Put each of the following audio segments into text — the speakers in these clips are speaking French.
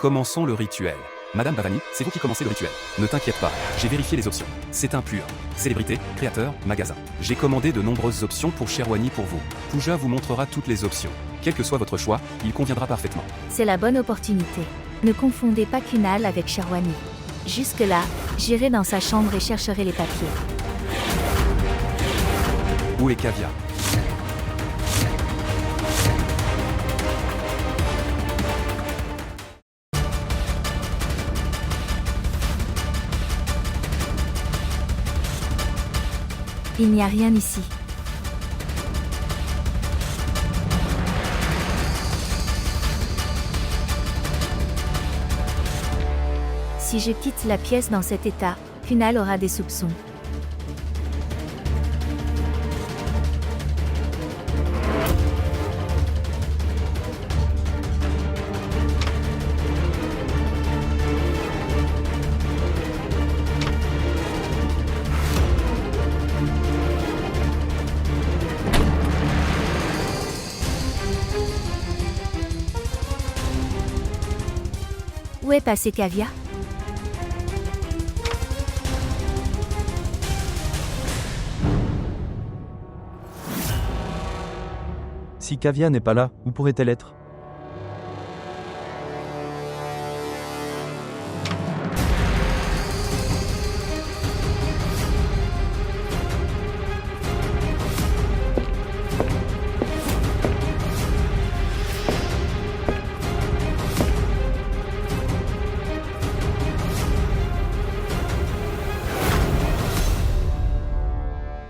Commençons le rituel. Madame Bhavani, c'est vous qui commencez le rituel. Ne t'inquiète pas, j'ai vérifié les options. C'est un pur. Célébrité, créateur, magasin. J'ai commandé de nombreuses options pour Sherwani pour vous. Pooja vous montrera toutes les options. Quel que soit votre choix, il conviendra parfaitement. C'est la bonne opportunité. Ne confondez pas Kunal avec Sherwani. Jusque-là, j'irai dans sa chambre et chercherai les papiers. Où est Kavya? Il n'y a rien ici. Si je quitte la pièce dans cet état, Kunal aura des soupçons. Où est passée Kavya? Si Kavya n'est pas là, où pourrait-elle être?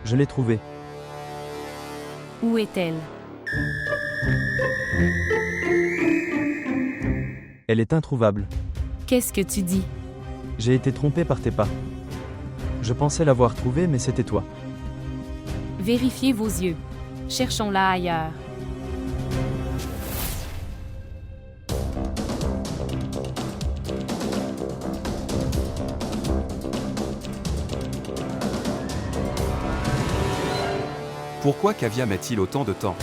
Je l'ai trouvée. Où est-elle? Elle est introuvable. Qu'est-ce que tu dis? J'ai été trompé par tes pas. Je pensais l'avoir trouvée, mais c'était toi. Vérifiez vos yeux. Cherchons-la ailleurs. Pourquoi Kavya met-il autant de temps?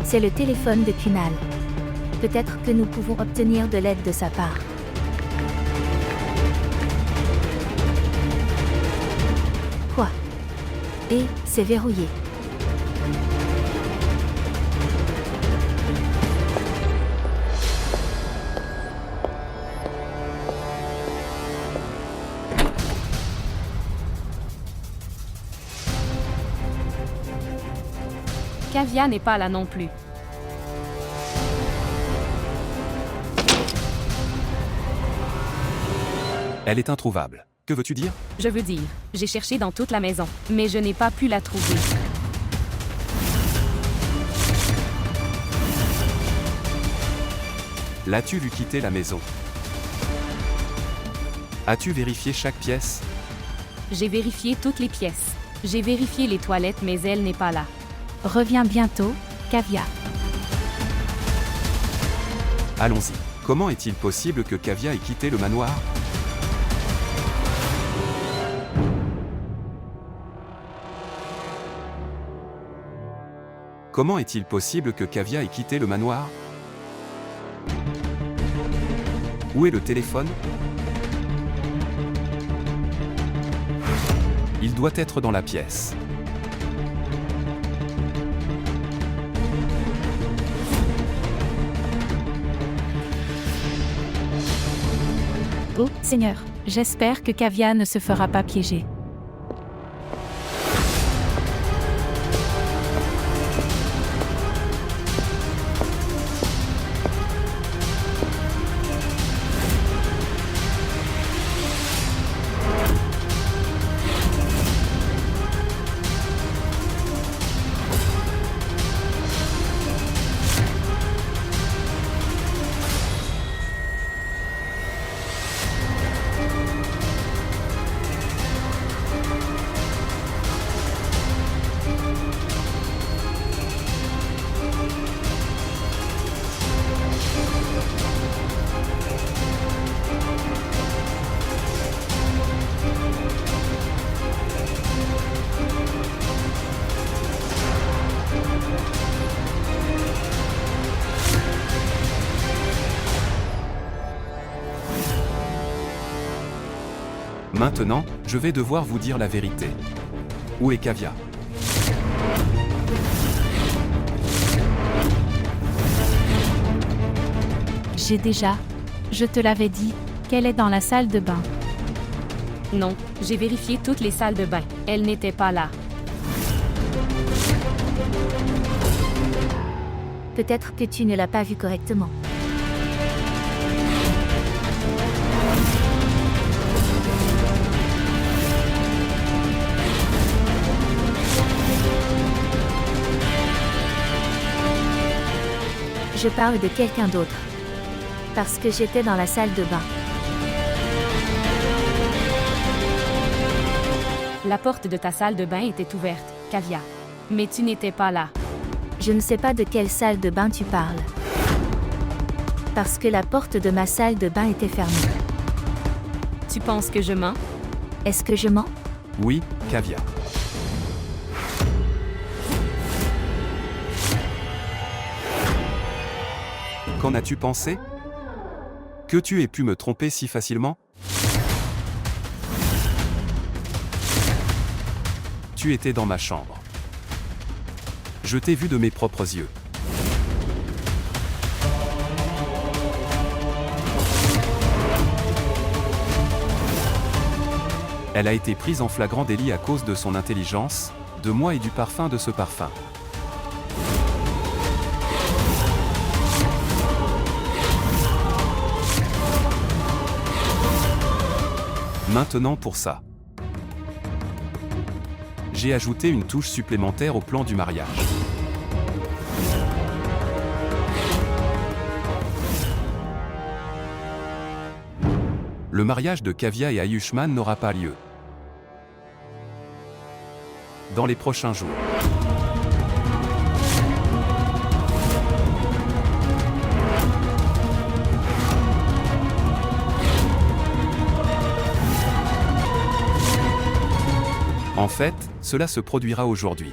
C'est le téléphone de Kunal. Peut-être que nous pouvons obtenir de l'aide de sa part. Quoi? Et c'est verrouillé. Kavya n'est pas là non plus. Elle est introuvable. Que veux-tu dire? Je veux dire, j'ai cherché dans toute la maison, mais je n'ai pas pu la trouver. L'as-tu vu quitter la maison? As-tu vérifié chaque pièce? J'ai vérifié toutes les pièces. J'ai vérifié les toilettes, mais elle n'est pas là. Reviens bientôt, Kavya. Allons-y. Comment est-il possible que Kavya ait quitté le manoir? Comment est-il possible que Kavya ait quitté le manoir? Où est le téléphone? Il doit être dans la pièce. Oh, Seigneur, j'espère que Kavya ne se fera pas piéger. Maintenant, je vais devoir vous dire la vérité. Où est Kavya? Je te l'avais dit, qu'elle est dans la salle de bain. Non, j'ai vérifié toutes les salles de bain. Elle n'était pas là. Peut-être que tu ne l'as pas vue correctement. Je parle de quelqu'un d'autre. Parce que j'étais dans la salle de bain. La porte de ta salle de bain était ouverte, Kavya. Mais tu n'étais pas là. Je ne sais pas de quelle salle de bain tu parles. Parce que la porte de ma salle de bain était fermée. Tu penses que je mens? Est-ce que je mens? Oui, Kavya. Qu'en as-tu pensé? Que tu aies pu me tromper si facilement? Tu étais dans ma chambre. Je t'ai vu de mes propres yeux. Elle a été prise en flagrant délit à cause de son intelligence, de moi et du parfum de ce parfum. Maintenant pour ça. J'ai ajouté une touche supplémentaire au plan du mariage. Le mariage de Kavya et Ayushman n'aura pas lieu dans les prochains jours. En fait, cela se produira aujourd'hui.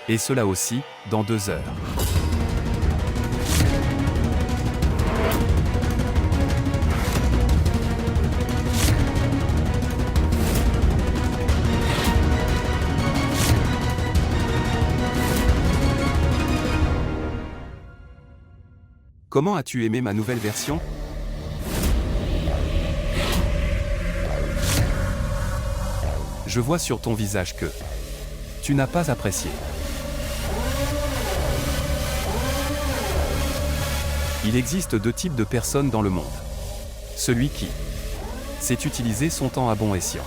Et cela aussi, dans 2 heures. Comment as-tu aimé ma nouvelle version? Je vois sur ton visage que tu n'as pas apprécié. Il existe 2 types de personnes dans le monde. Celui qui sait utiliser son temps à bon escient.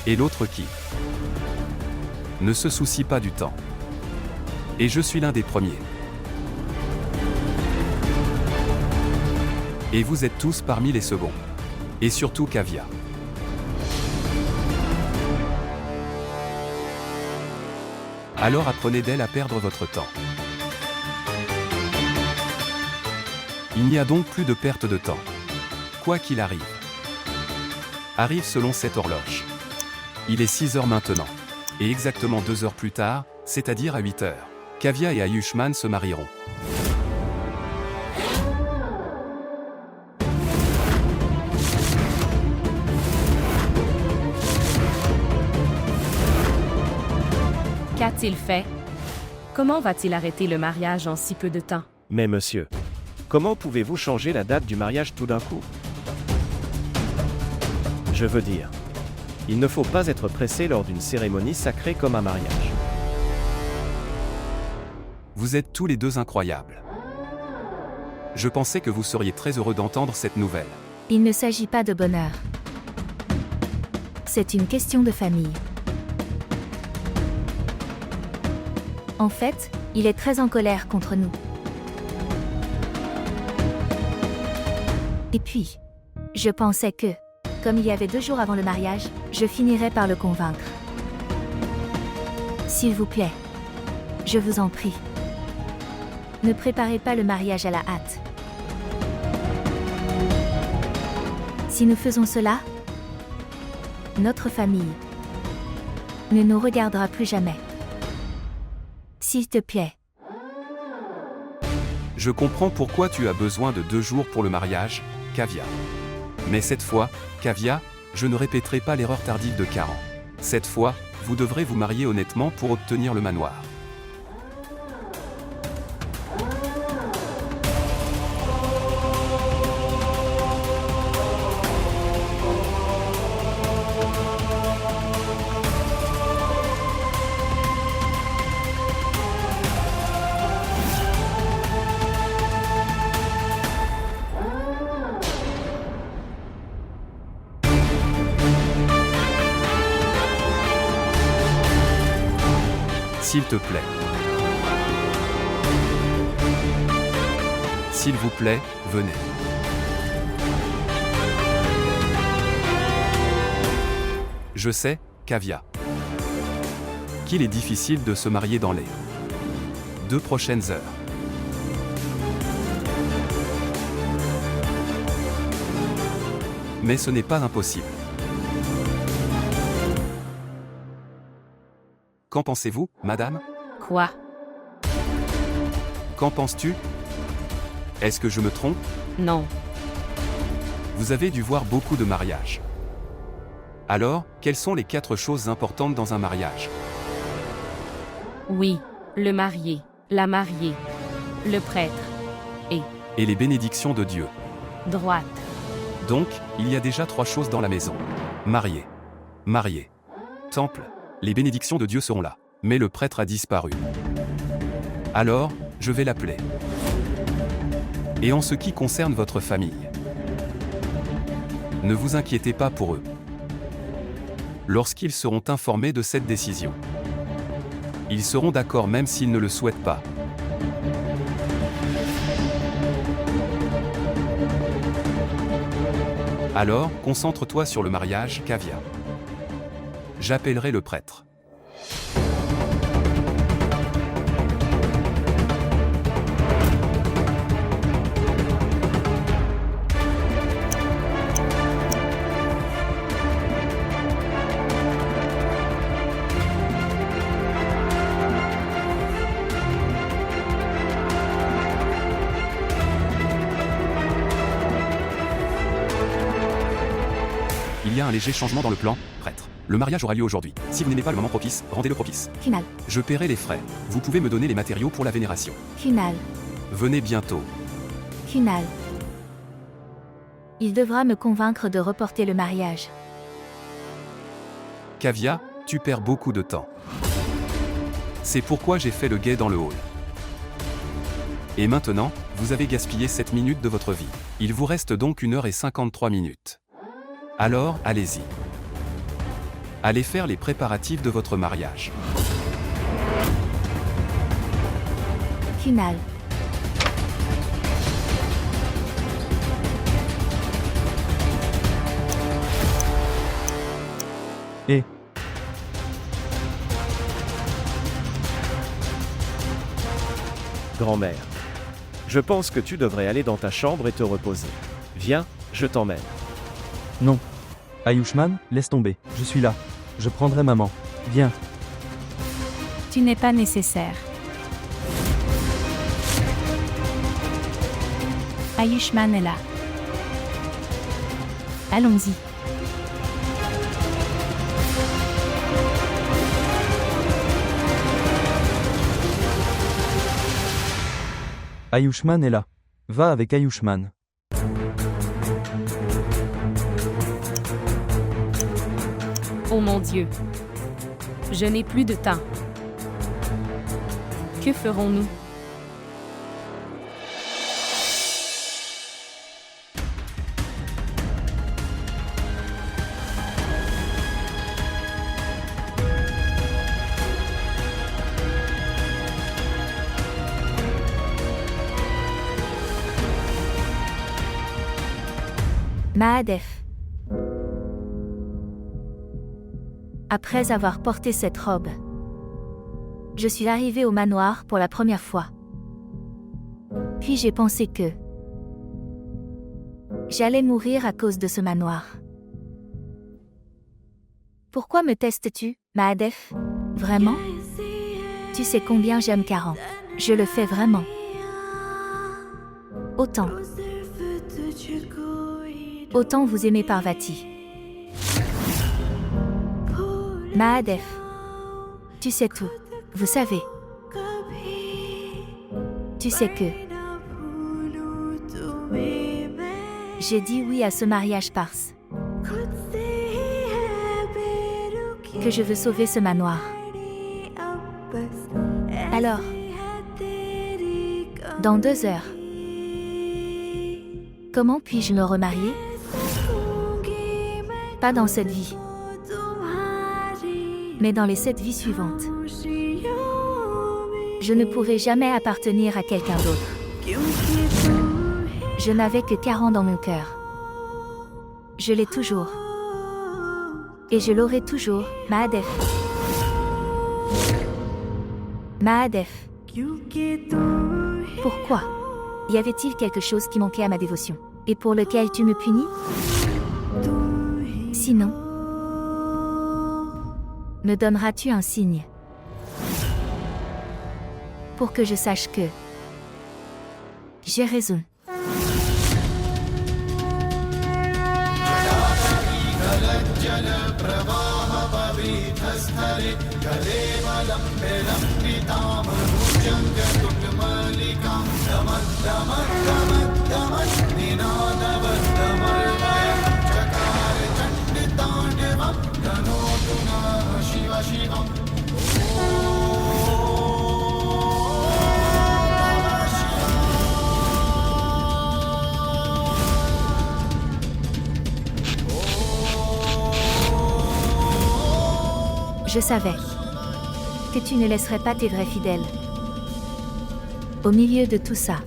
Et l'autre qui ne se soucie pas du temps. Et je suis l'un des premiers. Et vous êtes tous parmi les seconds. Et surtout Kavya. Alors apprenez d'elle à perdre votre temps. Il n'y a donc plus de perte de temps. Quoi qu'il arrive. Arrive selon cette horloge. Il est 6 heures maintenant. Et exactement 2 heures plus tard, c'est-à-dire à 8 heures, Kavya et Ayushman se marieront. Qu'a-t-il fait? Comment va-t-il arrêter le mariage en si peu de temps? Mais monsieur, comment pouvez-vous changer la date du mariage tout d'un coup? Je veux dire, il ne faut pas être pressé lors d'une cérémonie sacrée comme un mariage. Vous êtes tous les deux incroyables. Je pensais que vous seriez très heureux d'entendre cette nouvelle. Il ne s'agit pas de bonheur. C'est une question de famille. En fait, il est très en colère contre nous. Et puis, je pensais que, comme il y avait 2 jours avant le mariage, je finirais par le convaincre. S'il vous plaît, je vous en prie. Ne préparez pas le mariage à la hâte. Si nous faisons cela, notre famille ne nous regardera plus jamais. S'il te plaît. Je comprends pourquoi tu as besoin de 2 jours pour le mariage, Kavya. Mais cette fois, Kavya, je ne répéterai pas l'erreur tardive de Karan. Cette fois, vous devrez vous marier honnêtement pour obtenir le manoir. S'il te plaît. S'il vous plaît, venez. Je sais, Kavya, qu'il est difficile de se marier dans les 2 prochaines heures. Mais ce n'est pas impossible. Qu'en pensez-vous, madame? Quoi? Qu'en penses-tu? Est-ce que je me trompe? Non. Vous avez dû voir beaucoup de mariages. Alors, quelles sont les 4 choses importantes dans un mariage? Oui. Le marié, la mariée, le prêtre. Et les bénédictions de Dieu. Droite. Donc, il y a déjà 3 choses dans la maison. Marié. Marié. Temple. Les bénédictions de Dieu seront là. Mais le prêtre a disparu. Alors, je vais l'appeler. Et en ce qui concerne votre famille, ne vous inquiétez pas pour eux. Lorsqu'ils seront informés de cette décision, ils seront d'accord même s'ils ne le souhaitent pas. Alors, concentre-toi sur le mariage, Kavya. J'appellerai le prêtre. Il y a un léger changement dans le plan, prêtre. Le mariage aura lieu aujourd'hui. Si vous n'aimez pas le moment propice, rendez-le propice. Kinal. Je paierai les frais. Vous pouvez me donner les matériaux pour la vénération. Kinal. Venez bientôt. Kinal. Il devra me convaincre de reporter le mariage. Kavya, tu perds beaucoup de temps. C'est pourquoi j'ai fait le guet dans le hall. Et maintenant, vous avez gaspillé 7 minutes de votre vie. Il vous reste donc 1h53 minutes. Alors, allez-y. Allez faire les préparatifs de votre mariage. Kinal. Et Grand-mère. Je pense que tu devrais aller dans ta chambre et te reposer. Viens, je t'emmène. non. Ayushman, laisse tomber. Je suis là. Je prendrai maman. Viens. Tu n'es pas nécessaire. Ayushman est là. Allons-y. Ayushman est là. Va avec Ayushman. Oh mon Dieu. Je n'ai plus de temps. Que ferons-nous? Mahadef. Après avoir porté cette robe, je suis arrivée au manoir pour la première fois. Puis j'ai pensé que j'allais mourir à cause de ce manoir. Pourquoi me testes-tu, Mahadef? Vraiment? Tu sais combien j'aime Karan. Je le fais vraiment. Autant. Autant vous aimer Parvati. Mahadef. Tu sais tout. Vous savez. Tu sais que... J'ai dit oui à ce mariage parse. Que je veux sauver ce manoir. Alors, dans 2 heures, comment puis-je me remarier? Pas dans cette vie, mais dans les 7 vies suivantes. Je ne pourrai jamais appartenir à quelqu'un d'autre. Je n'avais que 40 dans mon cœur. Je l'ai toujours. Et je l'aurai toujours, Mahadef. Mahadef. Pourquoi? Y avait-il quelque chose qui manquait à ma dévotion, et pour lequel tu me punis? Sinon, me donneras-tu un signe? Pour que je sache que j'ai raison. Je savais que tu ne laisserais pas tes vrais fidèles au milieu de tout ça.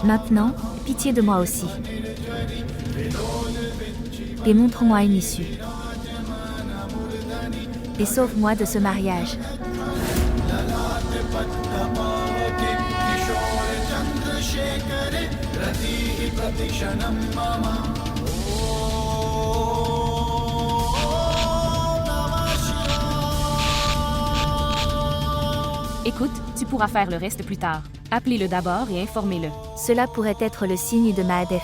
Maintenant, pitié de moi aussi. Et montre-moi une issue. Et sauve-moi de ce mariage. Écoute, tu pourras faire le reste plus tard. Appelez-le d'abord et informez-le. Cela pourrait être le signe de Mahadef.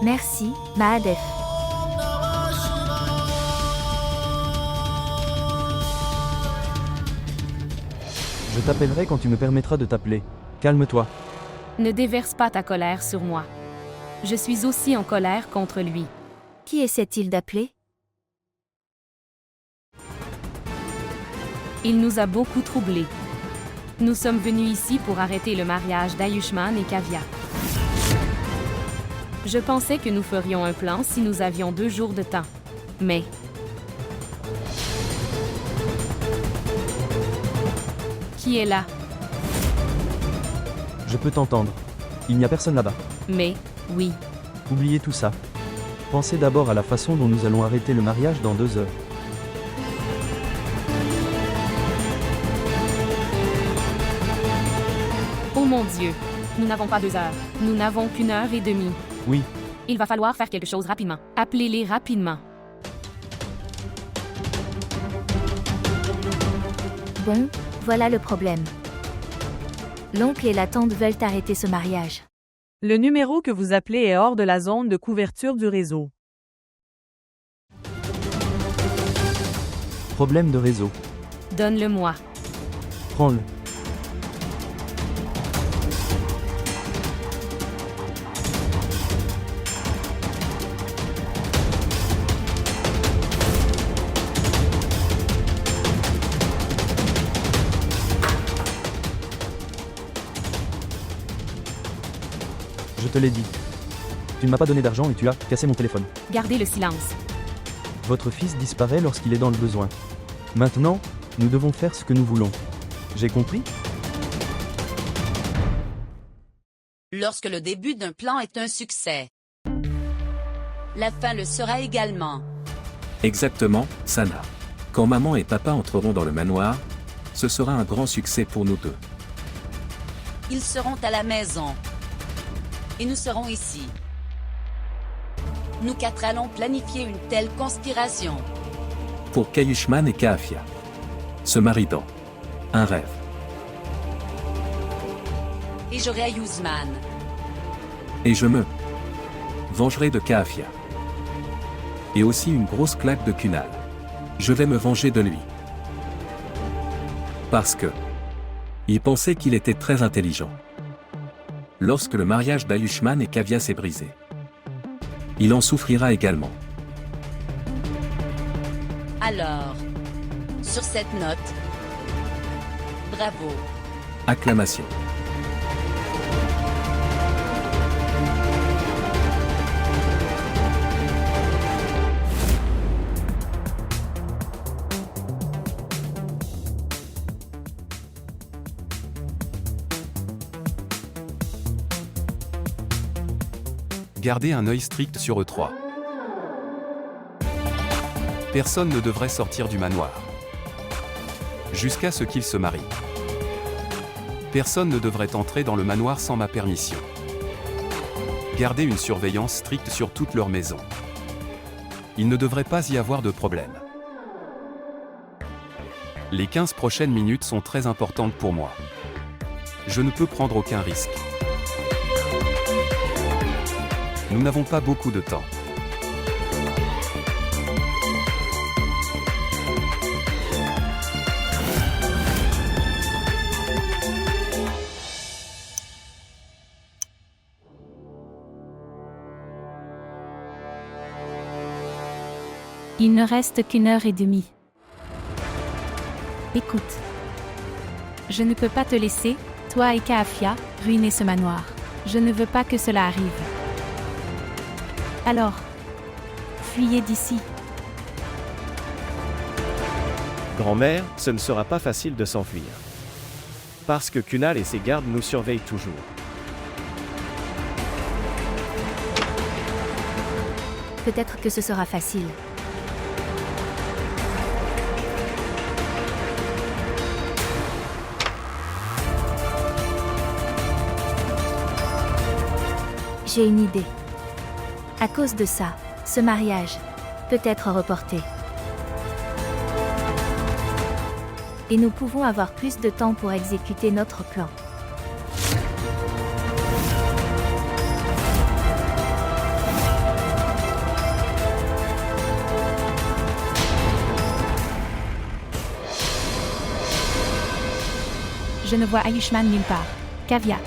Merci, Mahadef. Je t'appellerai quand tu me permettras de t'appeler. Calme-toi. Ne déverse pas ta colère sur moi. Je suis aussi en colère contre lui. Qui essaie-t-il d'appeler? Il nous a beaucoup troublés. Nous sommes venus ici pour arrêter le mariage d'Ayushman et Kavya. Je pensais que nous ferions un plan si nous avions 2 jours de temps. Mais... Qui est là? Je peux t'entendre. Il n'y a personne là-bas. Mais, oui. Oubliez tout ça. Pensez d'abord à la façon dont nous allons arrêter le mariage dans 2 heures. Oh mon Dieu. Nous n'avons pas 2 heures. Nous n'avons qu'1 heure et demie. Oui, Il va falloir faire quelque chose rapidement. Appelez-les rapidement. Bon, voilà le problème. L'oncle et la tante veulent arrêter ce mariage. Le numéro que vous appelez est hors de la zone de couverture du réseau. problème de réseau. Donne-le-moi. Prends-le. Je te l'ai dit. Tu ne m'as pas donné d'argent et tu as cassé mon téléphone. Gardez le silence. Votre fils disparaît lorsqu'il est dans le besoin. Maintenant, nous devons faire ce que nous voulons. J'ai compris ? Lorsque le début d'un plan est un succès, la fin le sera également. Exactement, Sana. Quand maman et papa entreront dans le manoir, ce sera un grand succès pour nous deux. Ils seront à la maison. Et nous serons ici. Nous 4 allons planifier une telle conspiration. Pour Kayushman et Kaafia. se marie dans un rêve. Et j'aurai Ayushman. Et je me vengerai de Kaafia. Et aussi une grosse claque de Kunal. Je vais me venger de lui. Parce que il pensait qu'il était très intelligent. Lorsque le mariage d'Ayushman et Kavya s'est brisé, il en souffrira également. Alors, sur cette note, bravo. Acclamation. Gardez un œil strict sur eux trois. Personne ne devrait sortir du manoir jusqu'à ce qu'ils se marient. Personne ne devrait entrer dans le manoir sans ma permission. Gardez une surveillance stricte sur toute leur maison. Il ne devrait pas y avoir de problème. Les 15 prochaines minutes sont très importantes pour moi. Je ne peux prendre aucun risque. Nous n'avons pas beaucoup de temps. Il ne reste qu'une heure et demie. Écoute. Je ne peux pas te laisser, toi et Kaafia, ruiner ce manoir. Je ne veux pas que cela arrive. Alors, fuyez d'ici. Grand-mère, ce ne sera pas facile de s'enfuir. Parce que Kunal et ses gardes nous surveillent toujours. Peut-être que ce sera facile. J'ai une idée. À cause de ça, ce mariage peut être reporté. Et nous pouvons avoir plus de temps pour exécuter notre plan. Je ne vois Ayushman nulle part. Kavya,